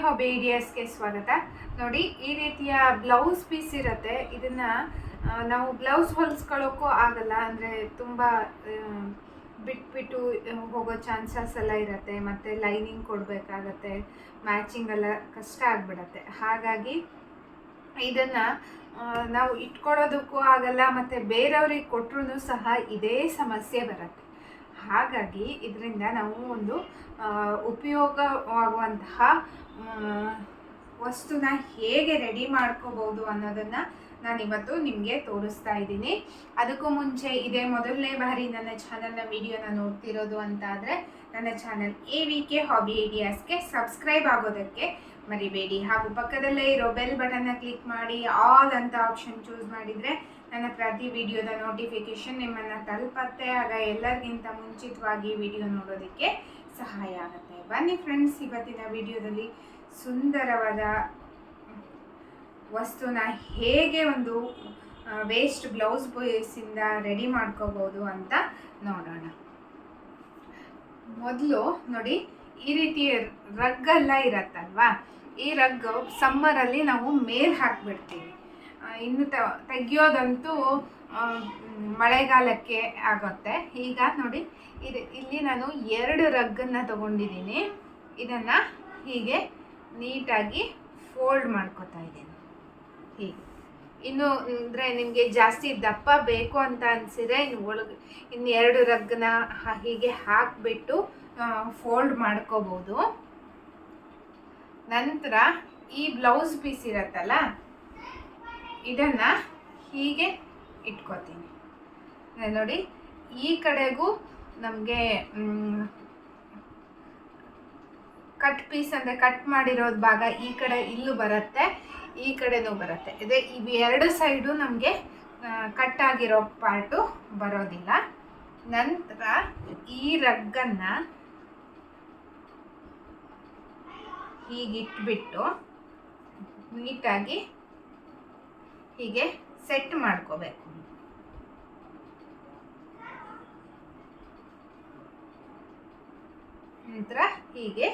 Hobby ಐಡಿಯಾಸ್ಗೆ ಸ್ವಾಗತ. ನೋಡಿ, ಈ ರೀತಿಯ ಬ್ಲೌಸ್ ಪೀಸ್ ಇರುತ್ತೆ. ಇದನ್ನು ನಾವು ಬ್ಲೌಸ್ ಹೊಲಿಸ್ಕೊಳ್ಳೋಕ್ಕೂ ಆಗಲ್ಲ, ಅಂದರೆ ತುಂಬ ಬಿಟ್ಬಿಟ್ಟು ಹೋಗೋ ಚಾನ್ಸಸ್ ಎಲ್ಲ ಇರುತ್ತೆ. ಮತ್ತು ಲೈನಿಂಗ್ ಕೊಡಬೇಕಾಗತ್ತೆ, ಮ್ಯಾಚಿಂಗ್ ಎಲ್ಲ ಕಷ್ಟ ಆಗಿಬಿಡತ್ತೆ. ಹಾಗಾಗಿ ಇದನ್ನು ನಾವು ಇಟ್ಕೊಳ್ಳೋದಕ್ಕೂ ಆಗಲ್ಲ, ಮತ್ತು ಬೇರೆಯವ್ರಿಗೆ ಕೊಟ್ಟರು ಸಹ ಇದೇ ಸಮಸ್ಯೆ ಬರುತ್ತೆ. ಹಾಗಾಗಿ ಇದರಿಂದ ನಾವು ಒಂದು ಉಪಯೋಗವಾಗುವಂತಹ ವಸ್ತುನ ಹೇಗೆ ರೆಡಿ ಮಾಡ್ಕೋಬೋದು ಅನ್ನೋದನ್ನು ನಾನಿವತ್ತು ನಿಮಗೆ ತೋರಿಸ್ತಾ ಇದ್ದೀನಿ. ಅದಕ್ಕೂ ಮುಂಚೆ ಇದೇ ಮೊದಲನೇ ಬಾರಿ ನನ್ನ ಚಾನಲ್ನ ವಿಡಿಯೋನ ನೋಡ್ತಿರೋದು ಅಂತ ಆದರೆ ನನ್ನ ಚಾನಲ್ AVK ಹಾಬಿ ಐಡಿಯಾಸ್ಗೆ ಸಬ್ಸ್ಕ್ರೈಬ್ ಆಗೋದಕ್ಕೆ ಮರಿಬೇಡಿ. ಹಾಗೂ ಪಕ್ಕದಲ್ಲೇ ಇರೋ ಬೆಲ್ ಬಟನ್ನ ಕ್ಲಿಕ್ ಮಾಡಿ ಆಲ್ ಅಂತ ಆಪ್ಷನ್ ಚೂಸ್ ಮಾಡಿದರೆ ನನ್ನ ಪ್ರತಿ ವಿಡಿಯೋದ ನೋಟಿಫಿಕೇಷನ್ ನಿಮ್ಮನ್ನು ತಲುಪತ್ತೆ. ಆಗ ಎಲ್ಲರಿಗಿಂತ ಮುಂಚಿತವಾಗಿ ವಿಡಿಯೋ ನೋಡೋದಕ್ಕೆ ಸಹಾಯ ಆಗುತ್ತೆ. ಬನ್ನಿ ಫ್ರೆಂಡ್ಸ್, ಇವತ್ತಿನ ವಿಡಿಯೋದಲ್ಲಿ ಸುಂದರವಾದ ವಸ್ತುನ ಹೇಗೆ ಒಂದು ವೇಸ್ಟ್ ಬ್ಲೌಸ್ ಪೀಸಿಂದ ರೆಡಿ ಮಾಡ್ಕೋಬೋದು ಅಂತ ನೋಡೋಣ. ಮೊದಲು ನೋಡಿ, ಈ ರೀತಿ ರಗ್ಗೆಲ್ಲ ಇರತ್ತಲ್ವಾ, ಈ ರಗ್ಗು ಸಮ್ಮರಲ್ಲಿ ನಾವು ಮೇಲ್ ಹಾಕಿಬಿಡ್ತೀವಿ. ಇನ್ನು ತೆಗಿಯೋದಂತೂ ಮಳೆಗಾಲಕ್ಕೆ ಆಗುತ್ತೆ. ಈಗ ನೋಡಿ, ಇಲ್ಲಿ ನಾನು 2 ರಗ್ಗನ್ನು ತಗೊಂಡಿದ್ದೀನಿ. ಇದನ್ನು ಹೀಗೆ ನೀಟಾಗಿ ಫೋಲ್ಡ್ ಮಾಡ್ಕೊತಾ ಇದ್ದೀನಿ. ಹೀಗೆ ಇನ್ನು ಅಂದರೆ ನಿಮಗೆ ಜಾಸ್ತಿ ದಪ್ಪ ಬೇಕು ಅಂತ ಅನಿಸಿದರೆ ಇನ್ನು 2 ರಗ್ಗನ್ನ ಹೀಗೆ ಹಾಕಿಬಿಟ್ಟು ಫೋಲ್ಡ್ ಮಾಡ್ಕೋಬೋದು. ನಂತರ ಈ ಬ್ಲೌಸ್ ಪೀಸ್ ಇರತ್ತಲ್ಲ, ಇದನ್ನು ಹೀಗೆ ಇಟ್ಕೋತೀನಿ. ನೋಡಿ, ಈ ಕಡೆಗೂ ನಮಗೆ ಕಟ್ ಪೀಸ್ ಅಂದರೆ ಕಟ್ ಮಾಡಿರೋದು ಭಾಗ ಈ ಕಡೆ ಇಲ್ಲೂ ಬರುತ್ತೆ, ಈ ಕಡೆನೂ ಬರುತ್ತೆ. ಇವು 2 ಸೈಡು ನಮಗೆ ಕಟ್ ಆಗಿರೋ ಪಾರ್ಟು ಬರೋದಿಲ್ಲ. ನಂತರ ಈ ರಗ್ಗನ್ನು ಹೀಗಿಟ್ಬಿಟ್ಟು ನೀಟಾಗಿ ಹೀಗೆ ಸೆಟ್ ಮಾಡ್ಕೋಬೇಕು. ನಂತರ ಹೀಗೆ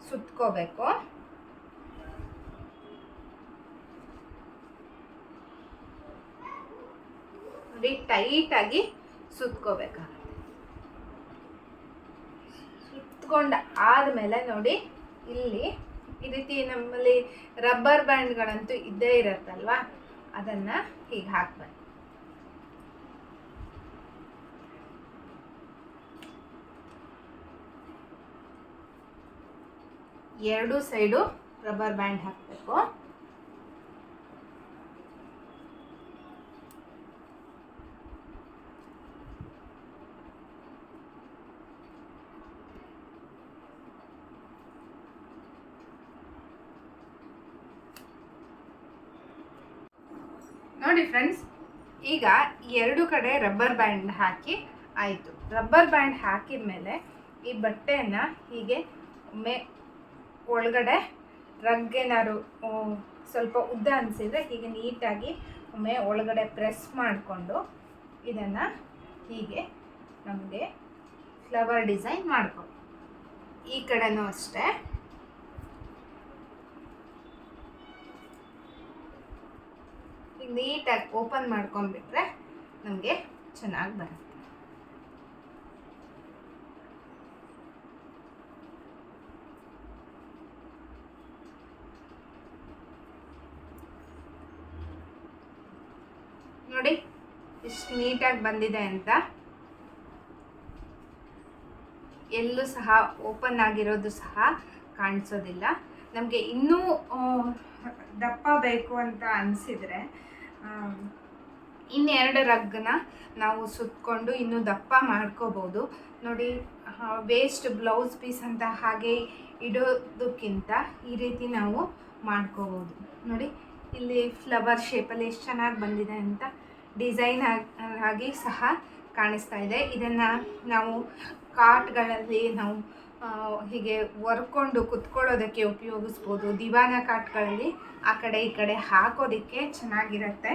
ಸುತ್ಕೋಬೇಕು. ನೋಡಿ, ಟೈಟಾಗಿ ಸುತ್ಕೋಬೇಕಾಗುತ್ತೆ. ಸುತ್ಕೊಂಡು ಆದಮೇಲೆ ನೋಡಿ, ಇಲ್ಲಿ ಈ ರೀತಿ ನಮ್ಮಲ್ಲಿ ರಬ್ಬರ್ ಬ್ಯಾಂಡ್ಗಳಂತೂ ಇದ್ದೇ ಇರತ್ತಲ್ವಾ, ಅದನ್ನು ಹೀಗೆ ಹಾಕ್ಬೇಕು. ಎರಡು ಸೈಡು ರಬ್ಬರ್ ಬ್ಯಾಂಡ್ ಹಾಕಬೇಕು. ನೋಡಿ ಫ್ರೆಂಡ್ಸ್, ಈಗ 2 ಕಡೆ ರಬ್ಬರ್ ಬ್ಯಾಂಡ್ ಹಾಕಿ ಆಯಿತು. ರಬ್ಬರ್ ಬ್ಯಾಂಡ್ ಹಾಕಿದ ಮೇಲೆ ಈ ಬಟ್ಟೆಯನ್ನು ಹೀಗೆ ಒಳಗಡೆ ರಗ್ಗೇನಾದ್ರು ಸ್ವಲ್ಪ ಉದ್ದ ಅನಿಸಿದರೆ ಹೀಗೆ ನೀಟಾಗಿ ಒಮ್ಮೆ ಒಳಗಡೆ ಪ್ರೆಸ್ ಮಾಡಿಕೊಂಡು ಇದನ್ನು ಹೀಗೆ ನಮಗೆ ಫ್ಲವರ್ ಡಿಸೈನ್ ಮಾಡ್ಕೊ. ಈ ಕಡೆನೂ ಅಷ್ಟೇ. ಈಗ ನೀಟಾಗಿ ಓಪನ್ ಮಾಡ್ಕೊಂಡ್ಬಿಟ್ರೆ ನಮಗೆ ಚೆನ್ನಾಗಿ ಬರುತ್ತೆ. ನೋಡಿ, ಎಷ್ಟು ನೀಟಾಗಿ ಬಂದಿದೆ ಅಂತ. ಎಲ್ಲೂ ಸಹ ಓಪನ್ ಆಗಿರೋದು ಸಹ ಕಾಣಿಸೋದಿಲ್ಲ. ನಮಗೆ ಇನ್ನೂ ದಪ್ಪ ಬೇಕು ಅಂತ ಅನಿಸಿದರೆ ಇನ್ನೆರಡು ರಗ್ಗನ್ನ ನಾವು ಸುತ್ತಕೊಂಡು ಇನ್ನೂ ದಪ್ಪ ಮಾಡ್ಕೋಬೋದು. ನೋಡಿ, ವೇಸ್ಟ್ ಬ್ಲೌಸ್ ಪೀಸ್ ಅಂತ ಹಾಗೆ ಇಡೋದಕ್ಕಿಂತ ಈ ರೀತಿ ನಾವು ಮಾಡ್ಕೋಬೋದು. ನೋಡಿ, ಇಲ್ಲಿ ಫ್ಲವರ್ ಶೇಪಲ್ಲಿ ಎಷ್ಟು ಚೆನ್ನಾಗಿ ಬಂದಿದೆ ಅಂತ ಡಿಸೈನ್ ಆಗಿ ಸಹ ಕಾಣಿಸ್ತಾ ಇದೆ. ಇದನ್ನು ನಾವು ಕಾಟ್ಗಳಲ್ಲಿ ನಾವು ಹೀಗೆ ವರ್ಕೊಂಡು ಕುತ್ಕೊಳ್ಳೋದಕ್ಕೆ ಉಪಯೋಗಿಸ್ಬೋದು. ದಿವಾನ ಕಾಟ್ಗಳಲ್ಲಿ ಆ ಕಡೆ ಈ ಕಡೆ ಹಾಕೋದಕ್ಕೆ ಚೆನ್ನಾಗಿರುತ್ತೆ.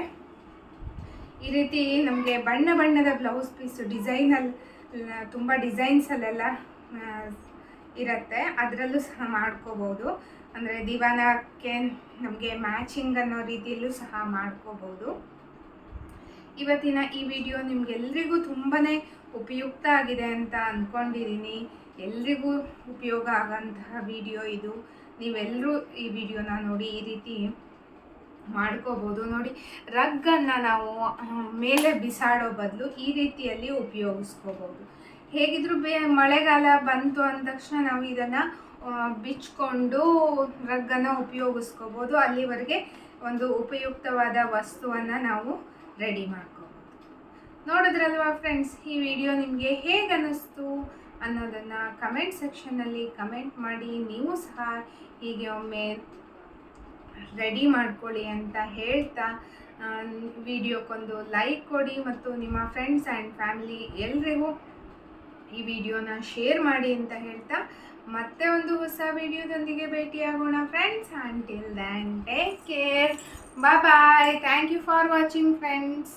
ಈ ರೀತಿ ನಮಗೆ ಬಣ್ಣ ಬಣ್ಣದ ಬ್ಲೌಸ್ ಪೀಸು ಡಿಸೈನಲ್ಲಿ ತುಂಬ ಡಿಸೈನ್ಸಲ್ಲೆಲ್ಲ ಇರುತ್ತೆ, ಅದರಲ್ಲೂ ಸಹ ಮಾಡ್ಕೋಬೋದು. ಅಂದರೆ ದಿವಾನಕ್ಕೆ ನಮಗೆ ಮ್ಯಾಚಿಂಗ್ ಅನ್ನೋ ರೀತಿಯಲ್ಲೂ ಸಹ ಮಾಡ್ಕೋಬೋದು. ಇವತ್ತಿನ ಈ ವಿಡಿಯೋ ನಿಮಗೆಲ್ರಿಗೂ ತುಂಬಾ ಉಪಯುಕ್ತ ಆಗಿದೆ ಅಂತ ಅಂದ್ಕೊಂಡಿದ್ದೀನಿ. ಎಲ್ರಿಗೂ ಉಪಯೋಗ ಆಗೋಂತಹ ವಿಡಿಯೋ ಇದು. ನೀವೆಲ್ಲರೂ ಈ ವಿಡಿಯೋನ ನೋಡಿ ಈ ರೀತಿ ಮಾಡ್ಕೋಬೋದು. ನೋಡಿ, ರಗ್ಗನ್ನು ನಾವು ಮೇಲೆ ಬಿಸಾಡೋ ಬದಲು ಈ ರೀತಿಯಲ್ಲಿ ಉಪಯೋಗಿಸ್ಕೋಬೋದು. ಹೇಗಿದ್ರೂ ಮಳೆಗಾಲ ಬಂತು ಅಂದ ತಕ್ಷಣ ನಾವು ಇದನ್ನು ಬಿಚ್ಕೊಂಡು ರಗ್ಗನ್ನು ಉಪಯೋಗಿಸ್ಕೋಬೋದು. ಅಲ್ಲಿವರೆಗೆ ಒಂದು ಉಪಯುಕ್ತವಾದ ವಸ್ತುವನ್ನು ನಾವು ರೆಡಿ ಮಾಡ್ಕೋಬೋದು. ನೋಡಿದ್ರಲ್ವಾ ಫ್ರೆಂಡ್ಸ್, ಈ ವಿಡಿಯೋ ನಿಮಗೆ ಹೇಗೆ ಅನ್ನಿಸ್ತು ಅನ್ನೋದನ್ನು ಕಮೆಂಟ್ ಸೆಕ್ಷನ್ನಲ್ಲಿ ಕಮೆಂಟ್ ಮಾಡಿ. ನೀವು ಸಹ ಹೀಗೆ ಒಮ್ಮೆ ರೆಡಿ ಮಾಡ್ಕೊಳ್ಳಿ ಅಂತ ಹೇಳ್ತಾ, ವಿಡಿಯೋಕ್ಕೊಂದು ಲೈಕ್ ಕೊಡಿ ಮತ್ತು ನಿಮ್ಮ ಫ್ರೆಂಡ್ಸ್ ಆ್ಯಂಡ್ ಫ್ಯಾಮಿಲಿ ಎಲ್ರಿಗೂ ಈ ವಿಡಿಯೋನ ಶೇರ್ ಮಾಡಿ ಅಂತ ಹೇಳ್ತಾ, ಮತ್ತೆ ಒಂದು ಹೊಸ ವಿಡಿಯೋದೊಂದಿಗೆ ಭೇಟಿಯಾಗೋಣ friends. Until then take care, bye bye. Thank you for watching friends.